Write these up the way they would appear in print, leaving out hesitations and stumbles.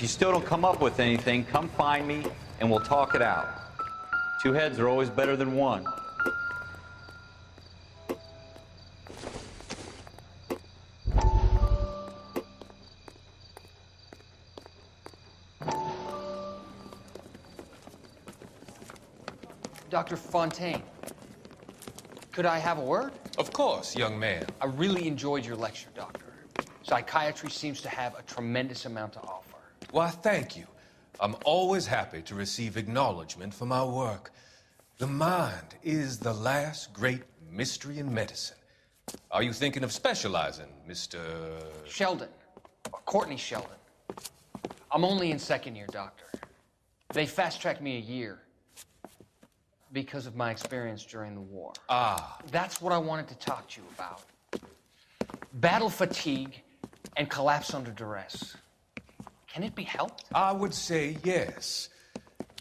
you still don't come up with anything, come find me and we'll talk it out. Two heads are always better than one. Dr. Fontaine, could I have a word? Of course, young man. I really enjoyed your lecture, Doctor. Psychiatry seems to have a tremendous amount to offer. Why, thank you. I'm always happy to receive acknowledgement for my work. The mind is the last great mystery in medicine. Are you thinking of specializing, Mr. Sheldon, or Courtney Sheldon. I'm only in second year, Doctor. They fast-tracked me a year because of my experience during the war. Ah. That's what I wanted to talk to you about. Battle fatigue and collapse under duress. Can it be helped? I would say yes,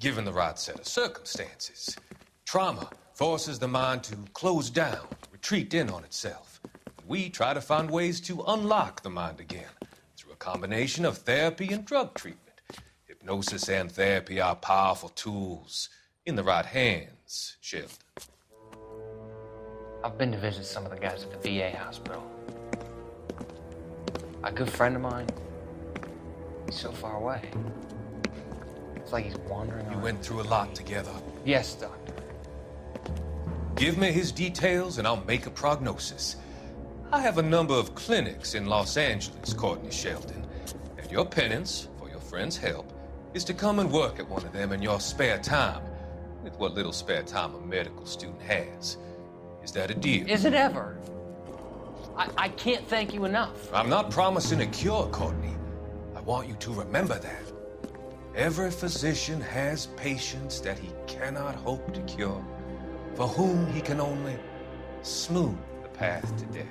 given the right set of circumstances. Trauma forces the mind to close down, retreat in on itself. We try to find ways to unlock the mind again through a combination of therapy and drug treatment. Hypnosis and therapy are powerful tools in the right hands, Sheldon. I've been to visit some of the guys at the VA hospital. A good friend of mine, he's so far away. It's like he's wandering around. You went through a lot together. Yes, Doctor. Give me his details and I'll make a prognosis. I have a number of clinics in Los Angeles, Courtney Sheldon, and your penance, for your friend's help, is to come and work at one of them in your spare time, with what little spare time a medical student has. Is that a deal? Is it ever? I can't thank you enough. I'm not promising a cure, Courtney. I want you to remember that. Every physician has patients that he cannot hope to cure, for whom he can only smooth the path to death.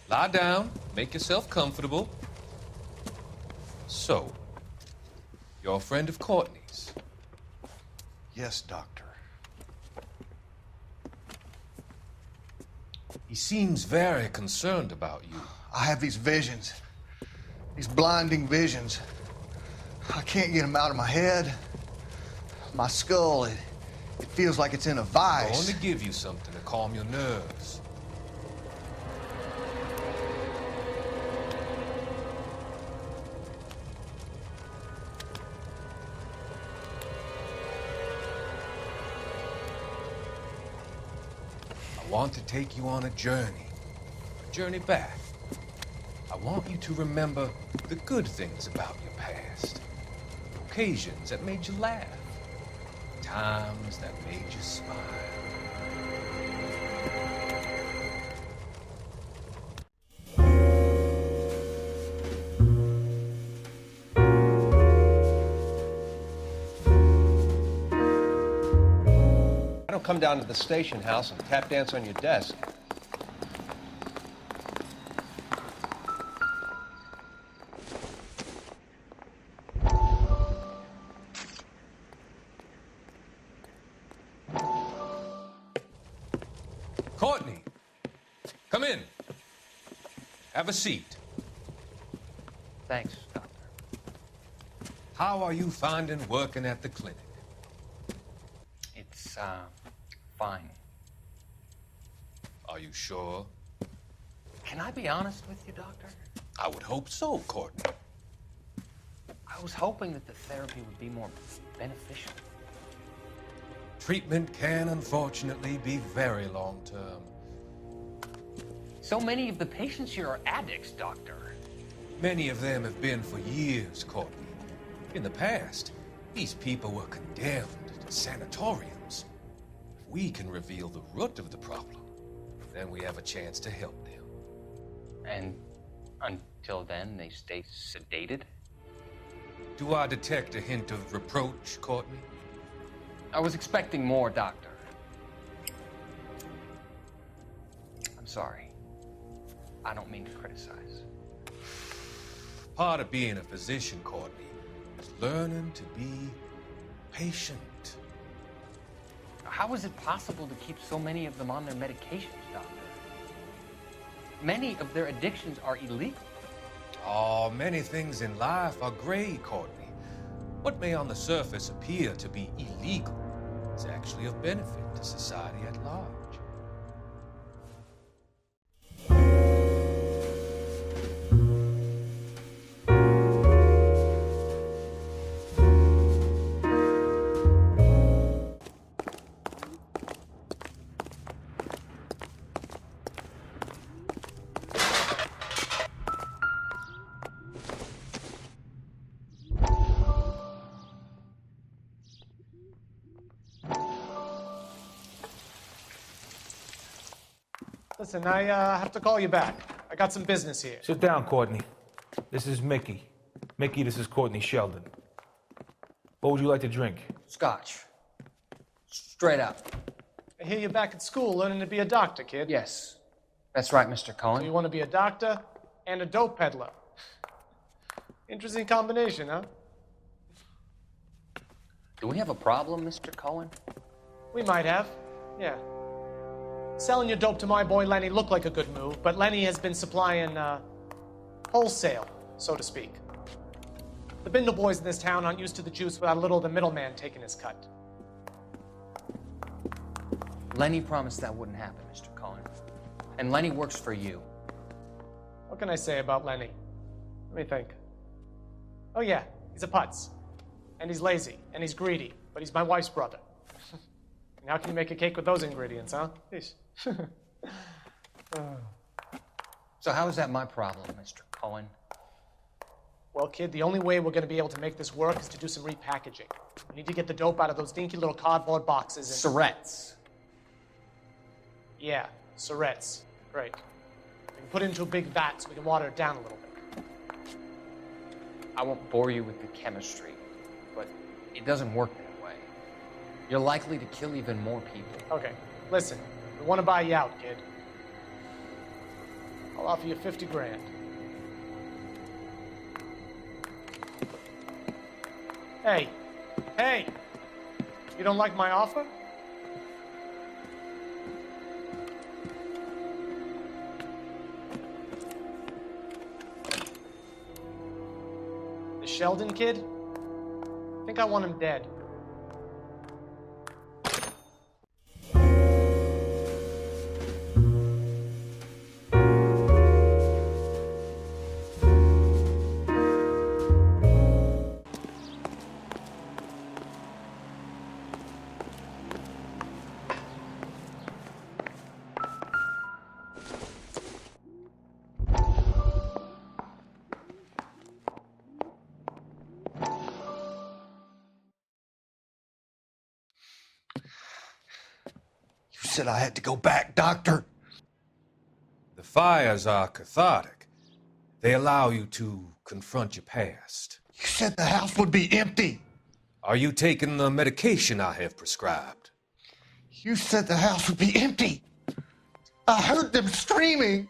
Lie down, make yourself comfortable. So, you're a friend of Courtney's? Yes, Doctor. He seems very concerned about you. I have these visions, these blinding visions. I can't get them out of my head. My skull, it feels like it's in a I vice. want to give you something to calm your nerves. I want to take you on a journey back. I want you to remember the good things about your past, occasions that made you laugh, times that made you smile. I don't come down to the station house and tap dance on your desk. Courtney, come in. Have a seat. Thanks, Doctor. How are you finding working at the clinic? It's, fine. Are you sure? Can I be honest with you, Doctor? I would hope so, Courtney. I was hoping that the therapy would be more beneficial. Treatment can, unfortunately, be very long-term. So many of the patients here are addicts, Doctor. Many of them have been for years, Courtney. In the past, these people were condemned to sanatoriums. we can reveal the root of the problem, then we have a chance to help them. And until then, they stay sedated? Do I detect a hint of reproach, Courtney? I was expecting more, Doctor. I'm sorry. I don't mean to criticize. Part of being a physician, Courtney, is learning to be patient. How is it possible to keep so many of them on their medications, Doctor? Many of their addictions are illegal. Oh, many things in life are gray, Courtney. What may on the surface appear to be illegal is actually of benefit to society at large. Listen, I have to call you back. I got some business here. Sit down, Courtney. This is Mickey. Mickey, this is Courtney Sheldon. What would you like to drink? Scotch. Straight up. I hear you're back at school learning to be a doctor, kid. Yes. That's right, Mr. Cohen. So you want to be a doctor and a dope peddler. Interesting combination, huh? Do we have a problem, Mr. Cohen? We might have, yeah. Selling your dope to my boy Lenny looked like a good move, but Lenny has been supplying, wholesale, so to speak. The Bindle boys in this town aren't used to the juice without a little of the middleman taking his cut. Lenny promised that wouldn't happen, Mr. Cohen. And Lenny works for you. What can I say about Lenny? Let me think. Oh yeah, he's a putz. And he's lazy, and he's greedy, but he's my wife's brother. And how can you make a cake with those ingredients, huh? Yeesh. So how is that my problem, Mr. Cohen? Well, kid, the only way we're going to be able to make this work is to do some repackaging. We need to get the dope out of those dinky little cardboard boxes and... Surrettes. Yeah, Surrettes. Great. We can put it into a big vat so we can water it down a little bit. I won't bore you with the chemistry, but it doesn't work that way. You're likely to kill even more people. Okay, listen. We want to buy you out, kid. I'll offer you 50 grand. Hey. Hey! You don't like my offer? The Sheldon kid? I think I want him dead. You said I had to go back, Doctor. The fires are cathartic. They allow you to confront your past. You said the house would be empty. Are you taking the medication I have prescribed? You said the house would be empty. I heard them screaming.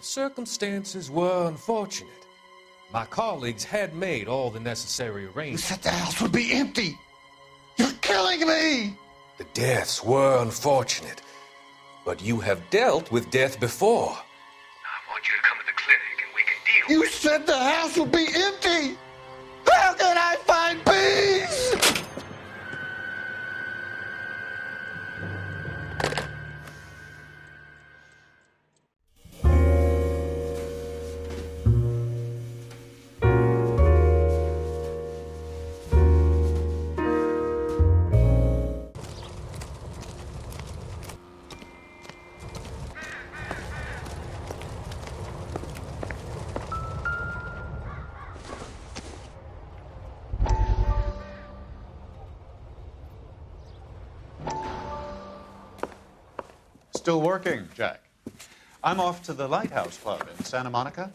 Circumstances were unfortunate. My colleagues had made all the necessary You arrangements. said the house would be empty. You're killing me. The deaths were unfortunate, but you have dealt with death before. I want you to come to the clinic and we can deal You said the house would be empty. How can I find peace? Still working, Jack. I'm off to the Lighthouse Club in Santa Monica.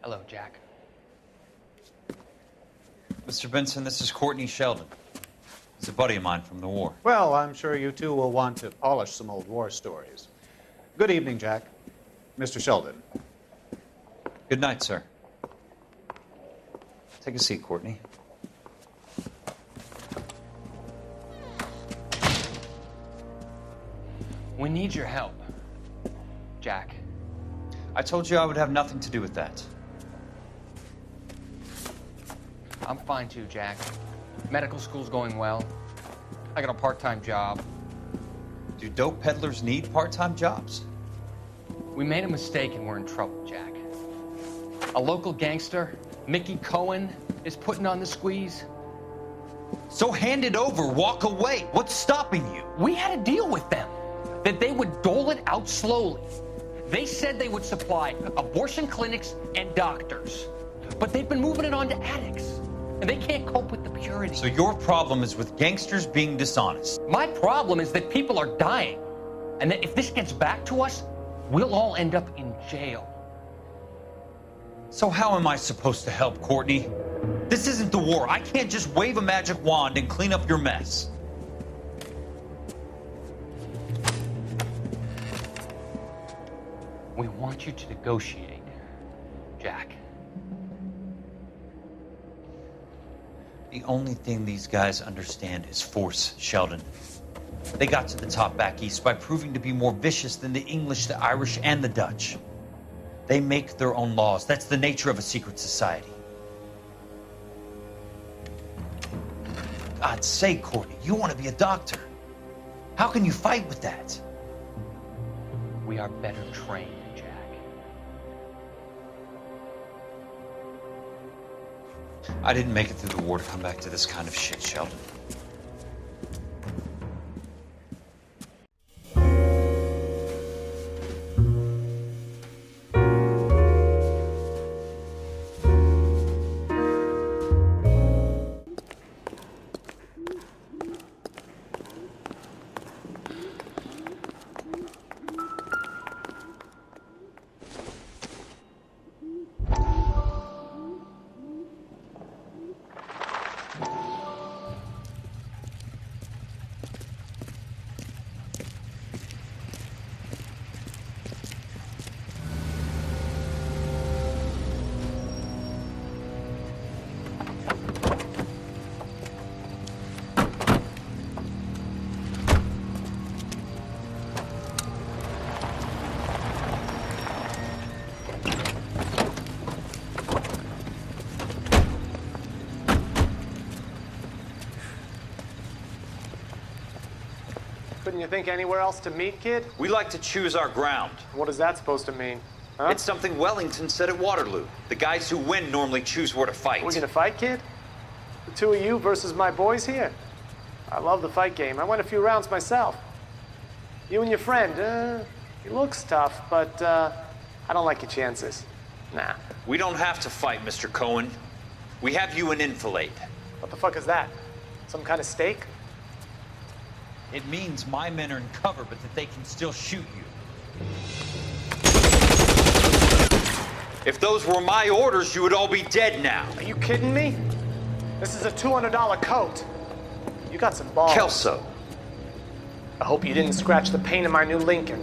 Hello, Jack. Mr. Benson, this is Courtney Sheldon. He's a buddy of mine from the war. Well, I'm sure you two will want to polish some old war stories. Good evening, Jack. Mr. Sheldon. Good night, sir. Take a seat, Courtney. We need your help, Jack. I told you I would have nothing to do with that. I'm fine too, Jack. Medical school's going well. I got a part-time job. Do dope peddlers need part-time jobs? We made a mistake and we're in trouble, Jack. A local gangster, Mickey Cohen, is putting on the squeeze. So hand it over, walk away. What's stopping you? We had a deal with them that they would dole it out slowly. They said they would supply abortion clinics and doctors, but they've been moving it on to addicts, and they can't cope with the purity. So your problem is with gangsters being dishonest. My problem is that people are dying, and that if this gets back to us, we'll all end up in jail. So how am I supposed to help, Courtney? This isn't the war. I can't just wave a magic wand and clean up your mess. We want you to negotiate, Jack. The only thing these guys understand is force, Sheldon. They got to the top back east by proving to be more vicious than the English, the Irish, and the Dutch. They make their own laws. That's the nature of a secret society. God's sake, Courtney, you want to be a doctor. How can you fight with that? We are better trained, Jack. I didn't make it through the war to come back to this kind of shit, Sheldon. Couldn't you think anywhere else to meet, kid? We like to choose our ground. What is that supposed to mean? Huh? It's something Wellington said at Waterloo. The guys who win normally choose where to fight. We're gonna fight, kid? The two of you versus my boys here? I love the fight game. I went a few rounds myself. You and your friend, he looks tough, but I don't like your chances. Nah. We don't have to fight, Mr. Cohen. We have you an enfilade. What the fuck is that? Some kind of steak? It means my men are in cover, but that they can still shoot you. If those were my orders, you would all be dead now. Are you kidding me? This is a $200 coat. You got some balls. Kelso. I hope you didn't scratch the paint of my new Lincoln.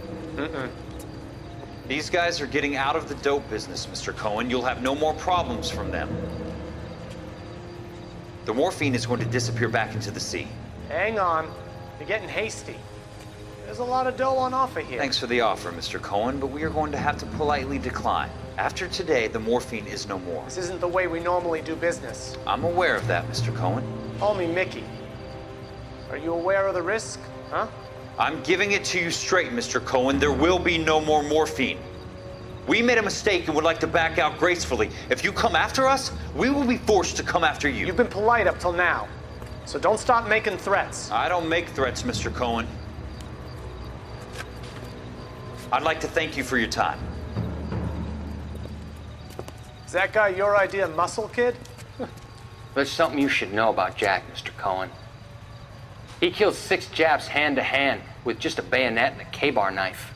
These guys are getting out of the dope business, Mr. Cohen. You'll have no more problems from them. The morphine is going to disappear back into the sea. Hang on. You're getting hasty. There's a lot of dough on offer here. Thanks for the offer, Mr. Cohen, but we are going to have to politely decline. After today, the morphine is no more. This isn't the way we normally do business. I'm aware of that, Mr. Cohen. Call me Mickey. Are you aware of the risk, huh? I'm giving it to you straight, Mr. Cohen. There will be no more morphine. We made a mistake and would like to back out gracefully. If you come after us, we will be forced to come after you. You've been polite up till now, so don't start making threats. I don't make threats, Mr. Cohen. I'd like to thank you for your time. Is that guy your idea of muscle, kid? There's something you should know about Jack, Mr. Cohen. He killed 6 Japs hand to hand with with just a bayonet and a K-bar knife.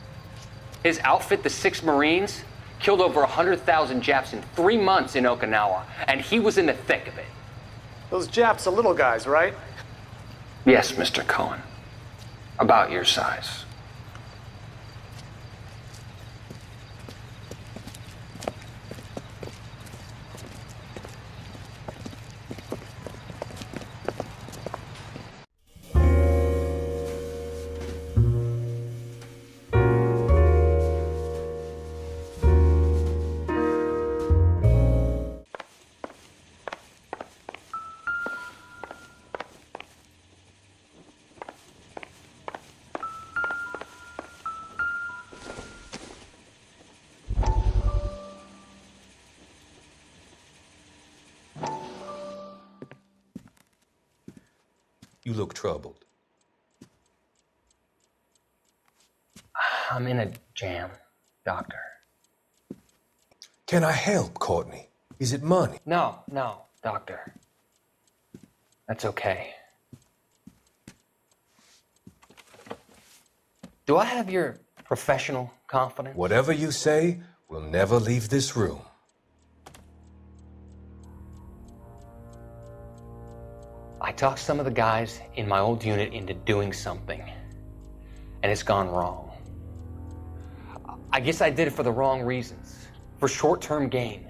His outfit, the 6 Marines, killed over 100,000 Japs in 3 months in Okinawa, and he was in the thick of it. Those Japs are little guys, right? Yes, Mr. Cohen. About your size. You look troubled. I'm in a jam, Doctor. Can I help, Courtney? Is it money? No, Doctor. That's okay. Do I have your professional confidence? Whatever you say, we'll never leave this room. I talked some of the guys in my old unit into doing something, and it's gone wrong. I guess I did it for the wrong reasons, for short-term gain.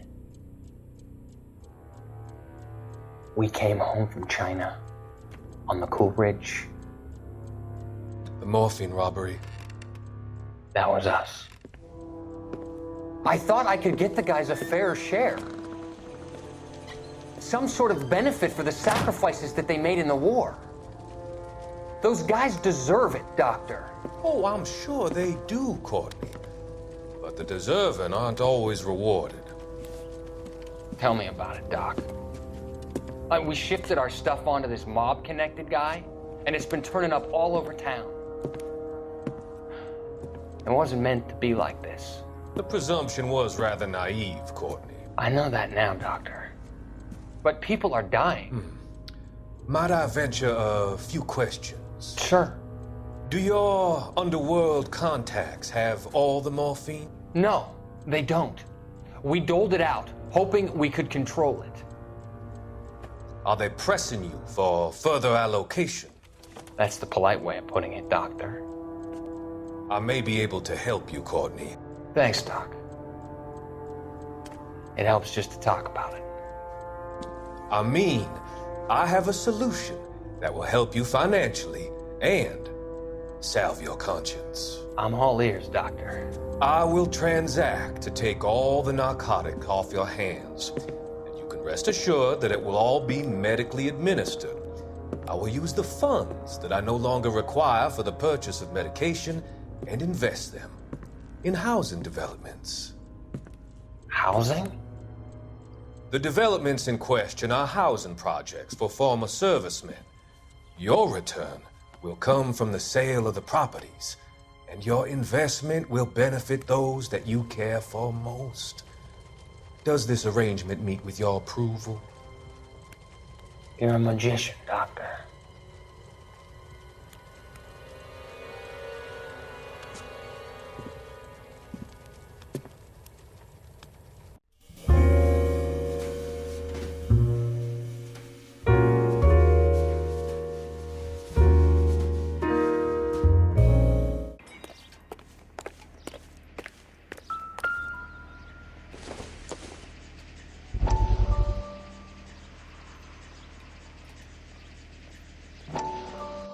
We came home from China on the Cool Ridge. The morphine robbery. That was us. I thought I could get the guys a fair share. Some sort of benefit for the sacrifices that they made in the war. Those guys deserve it, Doctor. Oh, I'm sure they do, Courtney. But the deserving aren't always rewarded. Tell me about it, Doc. We shifted our stuff onto this mob-connected guy, and it's been turning up all over town. It wasn't meant to be like this. The presumption was rather naive, Courtney. I know that now, Doctor. But people are dying. Might I venture a few questions? Sure. Do your underworld contacts have all the morphine? No, they don't. We doled it out, hoping we could control it. Are they pressing you for further allocation? That's the polite way of putting it, Doctor. I may be able to help you, Courtney. Thanks, Doc. It helps just to talk about it. I mean, I have a solution that will help you financially and salve your conscience. I'm all ears, Doctor. I will transact to take all the narcotic off your hands. And you can rest assured that it will all be medically administered. I will use the funds that I no longer require for the purchase of medication and invest them in housing developments. Housing? The developments in question are housing projects for former servicemen. Your return will come from the sale of the properties, and your investment will benefit those that you care for most. Does this arrangement meet with your approval? You're a magician, Doctor.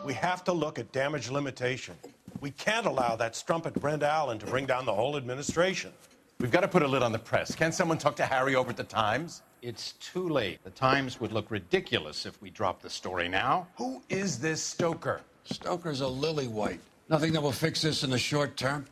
We have to look at damage limitation. We can't allow that strumpet Brent Allen to bring down the whole administration. We've got to put a lid on the press. Can't someone talk to Harry over at the Times? It's too late. The Times would look ridiculous if we dropped the story now. Who is this Stoker? Stoker's a lily-white. Nothing that will fix this in the short term.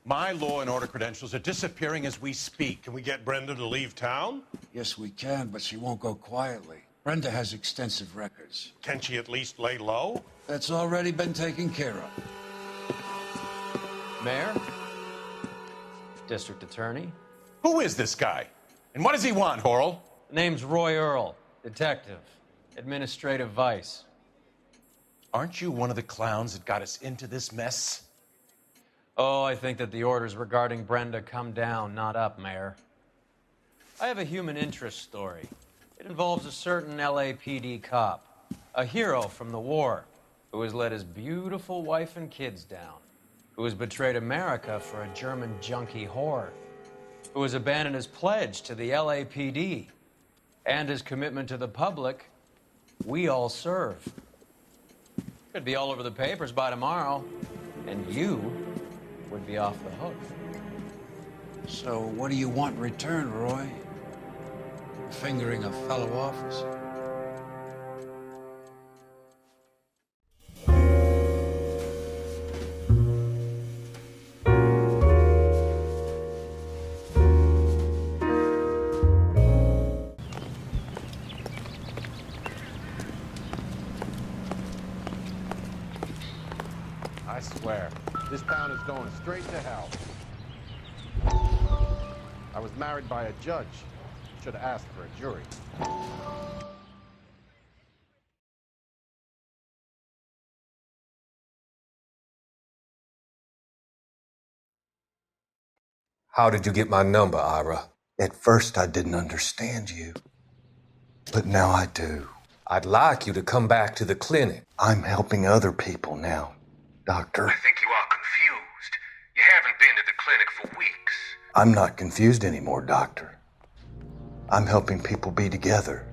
My law and order credentials are disappearing as we speak. Can we get Brenda to leave town? Yes, we can, but she won't go quietly. Brenda has extensive records. Can she at least lay low? That's already been taken care of. Mayor? District Attorney? Who is this guy? And what does he want, Horrell? The name's Roy Earl, detective, administrative vice. Aren't you one of the clowns that got us into this mess? Oh, I think that the orders regarding Brenda come down, not up, Mayor. I have a human interest story. It involves a certain LAPD cop, a hero from the war, who has let his beautiful wife and kids down, who has betrayed America for a German junkie whore, who has abandoned his pledge to the LAPD and his commitment to the public. We all serve. Could be all over the papers by tomorrow, and you would be off the hook. So what do you want in return, Roy? Fingering a fellow officer? I swear, this town is going straight to hell. I was married by a judge. Should have asked for a jury. How did you get my number, Ira? At first, I didn't understand you, but now I do. I'd like you to come back to the clinic. I'm helping other people now, Doctor. I think you are confused. You haven't been to the clinic for weeks. I'm not confused anymore, Doctor. I'm helping people be together.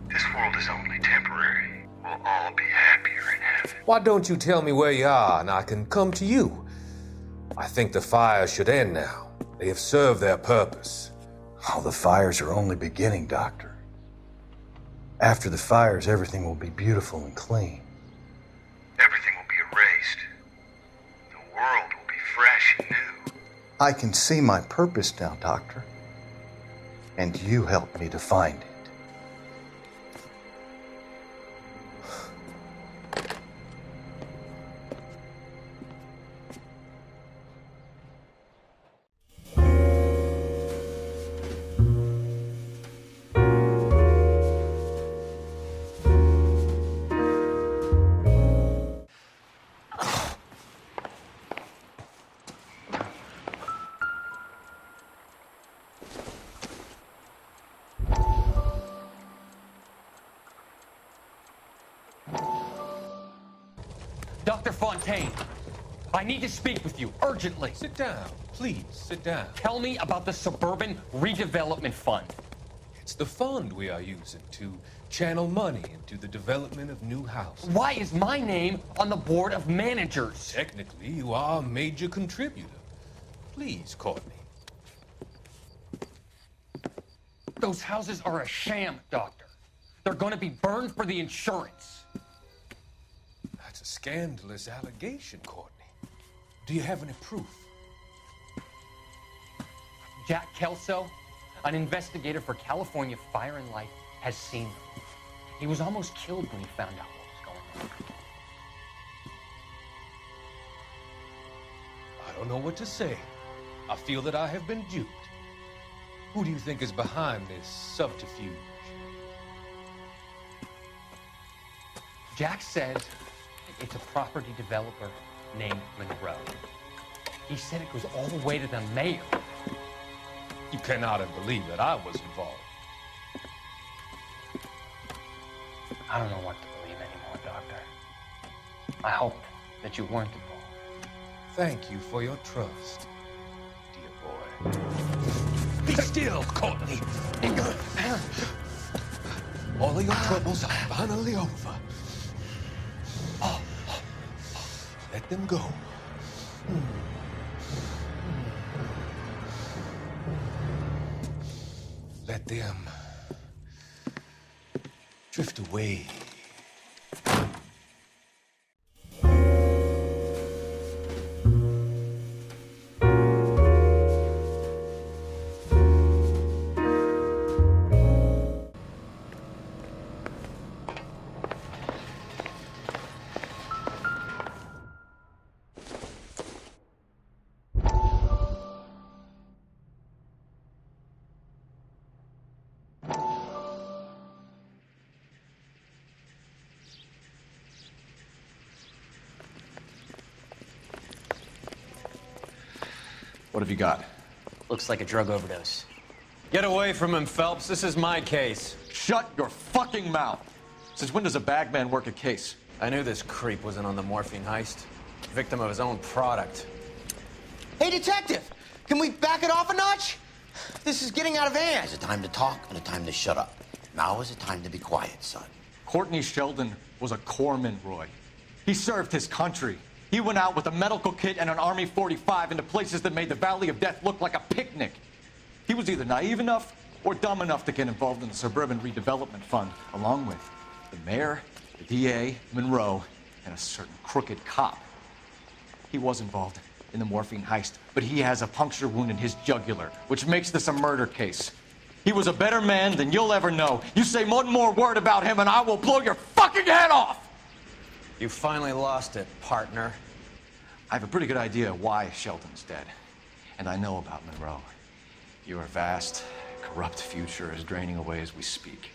This world is only temporary. We'll all be happier in heaven. Why don't you tell me where you are and I can come to you? I think the fires should end now. They have served their purpose. Oh, the fires are only beginning, Doctor. After the fires, everything will be beautiful and clean. Everything will be erased. The world will be fresh and new. I can see my purpose now, Doctor. And you helped me to find it. Dr. Fontaine, I need to speak with you urgently. Sit down. Please, sit down. Tell me about the Suburban Redevelopment Fund. It's the fund we are using to channel money into the development of new houses. Why is my name on the board of managers? Technically, you are a major contributor. Please, Courtney. Those houses are a sham, Doctor. They're going to be burned for the insurance. That's a scandalous allegation, Courtney. Do you have any proof? Jack Kelso, an investigator for California Fire and Life, has seen them. He was almost killed when he found out what was going on. I don't know what to say. I feel that I have been duped. Who do you think is behind this subterfuge? Jack says it's a property developer named Monroe. He said it goes all the way to the mayor. You cannot have believed that I was involved. I don't know what to believe anymore, Doctor. I hoped that you weren't involved. Thank you for your trust, dear boy. Be still, Courtney. All of your troubles are finally over. Let them go. Let them drift away. What have you got? Looks like a drug overdose. Get away from him, Phelps. This is my case. Shut your fucking mouth! Since when does a bagman work a case? I knew this creep was in on the morphine heist. Victim of his own product. Hey, detective! Can we back it off a notch? This is getting out of hand. There's a time to talk and a time to shut up. Now is a time to be quiet, son. Courtney Sheldon was a corpsman, Roy. He served his country. He went out with a medical kit and an Army 45 into places that made the Valley of Death look like a picnic. He was either naive enough or dumb enough to get involved in the Suburban Redevelopment Fund, along with the mayor, the DA, Monroe, and a certain crooked cop. He was involved in the morphine heist, but he has a puncture wound in his jugular, which makes this a murder case. He was a better man than you'll ever know. You say one more word about him and I will blow your fucking head off! You finally lost it, partner. I have a pretty good idea why Sheldon's dead. And I know about Monroe. Your vast, corrupt future is draining away as we speak.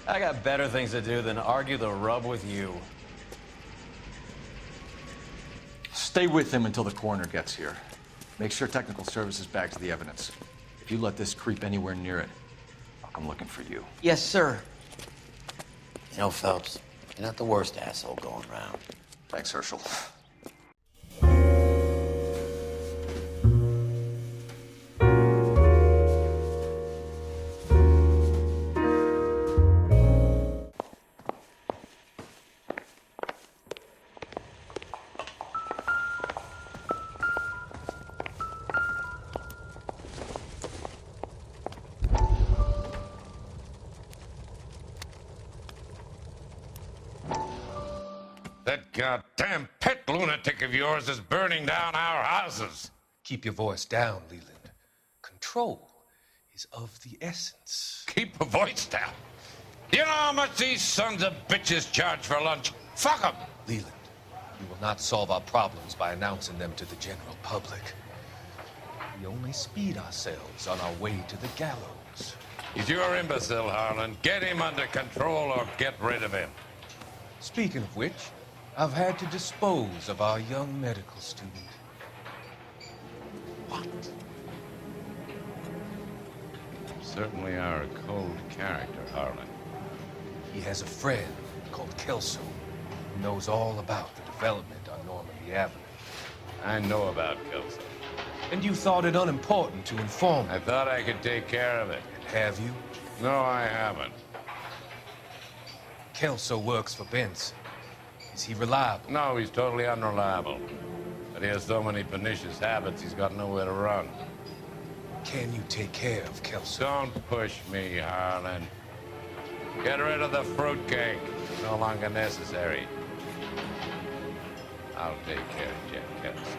I got better things to do than argue the rub with you. Stay with him until the coroner gets here. Make sure technical services bags the evidence. If you let this creep anywhere near it, I'll come looking for you. Yes, sir. You know, Phelps, you're not the worst asshole going around. Thanks, Herschel. That goddamn pet lunatic of yours is burning down our houses. Keep your voice down, Leland. Control is of the essence. Keep your voice down. You know how much these sons of bitches charge for lunch? Fuck them. Leland, we will not solve our problems by announcing them to the general public. We only speed ourselves on our way to the gallows. He's your imbecile, Harlan. Get him under control or get rid of him. Speaking of which, I've had to dispose of our young medical student. What? You certainly are a cold character, Harlan. He has a friend called Kelso who knows all about the development on Normandy Avenue. I know about Kelso. And you thought it unimportant to inform me. I thought I could take care of it. Have you? No, I haven't. Kelso works for Benson. Is he reliable? No, he's totally unreliable. But he has so many pernicious habits, he's got nowhere to run. Can you take care of Kelso? Don't push me, Harlan. Get rid of the fruitcake. No longer necessary. I'll take care of Jeff Kelso.